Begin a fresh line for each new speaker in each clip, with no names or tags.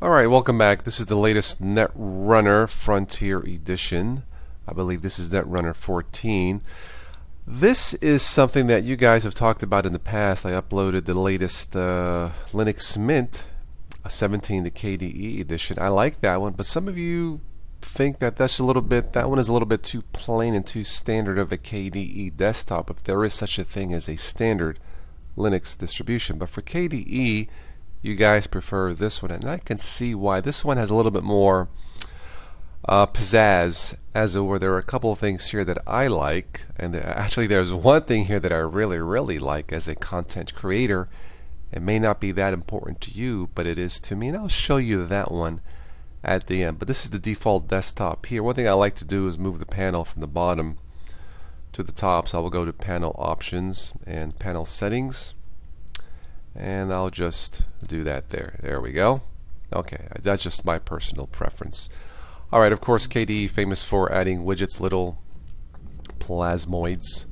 Alright, welcome back. This is the latest Netrunner Frontier Edition. I believe this is Netrunner 14. This is something that you guys have talked about in the past. I uploaded the latest Linux Mint 17, the KDE edition. I like that one, but some of you think that that one is a little bit too plain and too standard of a KDE desktop, if there is such a thing as a standard Linux distribution. But for KDE, you guys prefer this one, and I can see why. This one has a little bit more pizzazz, as it were. There are a couple of things here that I like, and actually there's one thing here that I really like as a content creator. It may not be that important to you, but it is to me, and I'll show you that one at the end. But this is the default desktop here. One thing I like to do is move the panel from the bottom to the top, so I will go to Panel Options and Panel Settings, and I'll just do that there. There we go. Okay, that's just my personal preference. Alright, of course KDE famous for adding widgets, little plasmoids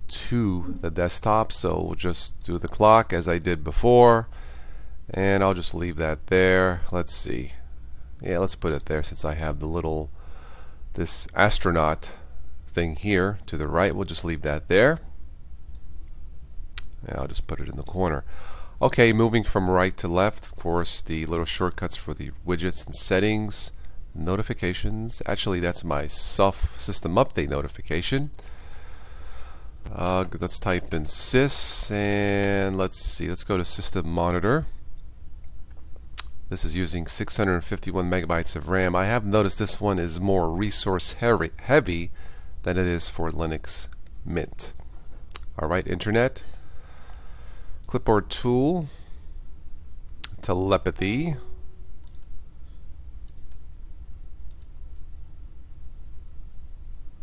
to the desktop, so we'll just do the clock as I did before, and I'll just leave that there. Let's see. Yeah, let's put it there since I have this astronaut thing here to the right. We'll just leave that there. Yeah, I'll just put it in the corner. Okay, moving from right to left, of course, the little shortcuts for the widgets and settings, notifications. Actually, that's my system update notification. Let's type in sys, and let's see, let's go to system monitor. This is using 651 megabytes of RAM. I have noticed this one is more resource heavy than it is for Linux Mint. Alright, internet. Clipboard tool, telepathy,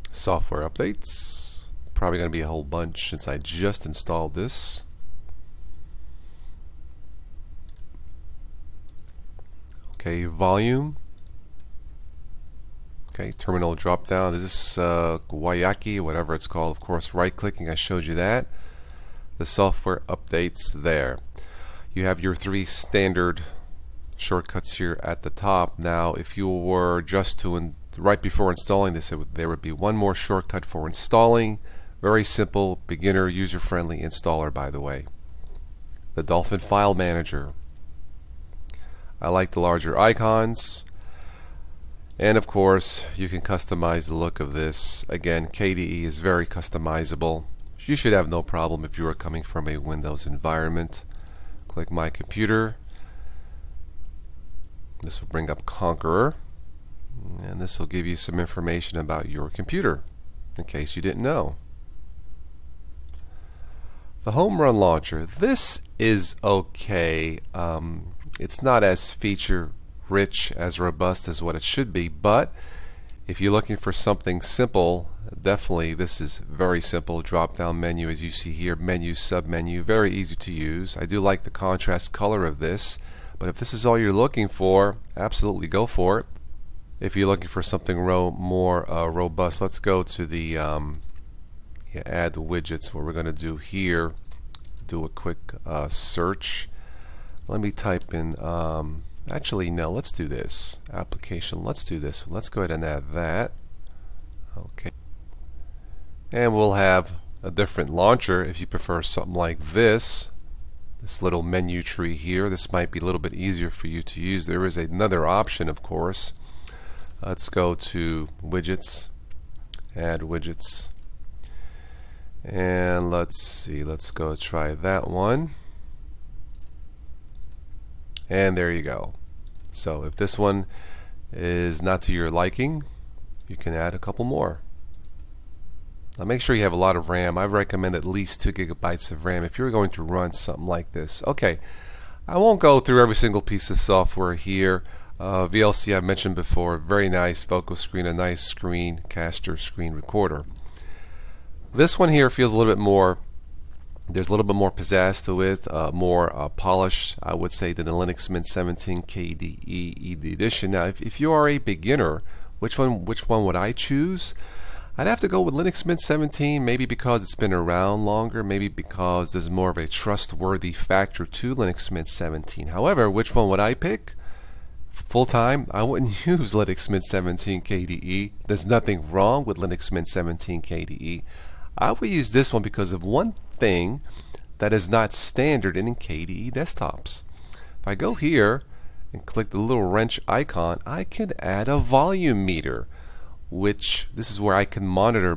software updates. Probably going to be a whole bunch since I just installed this. Okay, volume. Okay, terminal drop down. This is Guayaki, whatever it's called. Of course, right clicking, I showed you that. The software updates there. You have your three standard shortcuts here at the top. Now if you were just to right before installing this, there would be one more shortcut for installing. Very simple, beginner, user-friendly installer, by the way. The Dolphin file manager. I like the larger icons, and of course you can customize the look of this. Again, KDE is very customizable. You should have no problem if you are coming from a Windows environment. Click My Computer. This will bring up Conqueror, and this will give you some information about your computer in case you didn't know. The Home Run Launcher. This is okay. It's not as feature rich, as robust as what it should be, but if you're looking for something simple, definitely this is very simple. Drop down menu as you see here, menu, sub menu, very easy to use. I do like the contrast color of this, but if this is all you're looking for, absolutely go for it. If you're looking for something more robust, let's go to the add widgets. What we're going to do here, do a quick search. Let me type in actually no, let's do this application. Let's do this. Let's go ahead and add that. Okay, and we'll have a different launcher if you prefer something like this little menu tree here. This might be a little bit easier for you to use. There is another option, of course. Let's go to widgets, add widgets, and let's see, let's go try that one. And there you go. So if this one is not to your liking, you can add a couple more. Now make sure you have a lot of RAM. I recommend at least 2 gigabytes of RAM if you're going to run something like this. Okay, I won't go through every single piece of software here. VLC I mentioned before, very nice. Vocal screen, a nice screen caster, screen recorder. This one here feels a little bit more, there's a little bit more pizzazz to it, more polish, I would say, than the Linux Mint 17 KDE edition. Now, if you are a beginner, which one would I choose? I'd have to go with Linux Mint 17, maybe because it's been around longer, maybe because there's more of a trustworthy factor to Linux Mint 17. However, which one would I pick? full time, I wouldn't use Linux Mint 17 KDE. There's nothing wrong with Linux Mint 17 KDE. I would use this one because of one thing that is not standard in KDE desktops. If I go here and click the little wrench icon, I can add a volume meter, which this is where I can monitor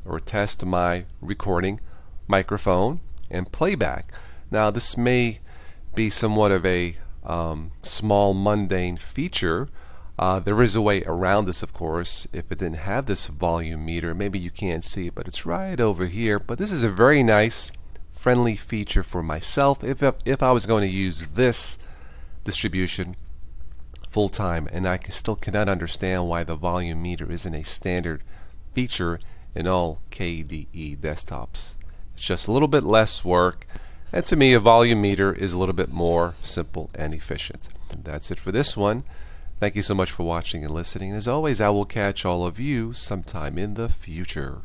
or test my recording, microphone, and playback. Now this may be somewhat of a small mundane feature. There is a way around this, of course. If it didn't have this volume meter, maybe you can't see it, but it's right over here. But this is a very nice, friendly feature for myself if I was going to use this distribution full time, and I still cannot understand why the volume meter isn't a standard feature in all KDE desktops. It's just a little bit less work, and to me a volume meter is a little bit more simple and efficient. And that's it for this one. Thank you so much for watching and listening. As always, I will catch all of you sometime in the future.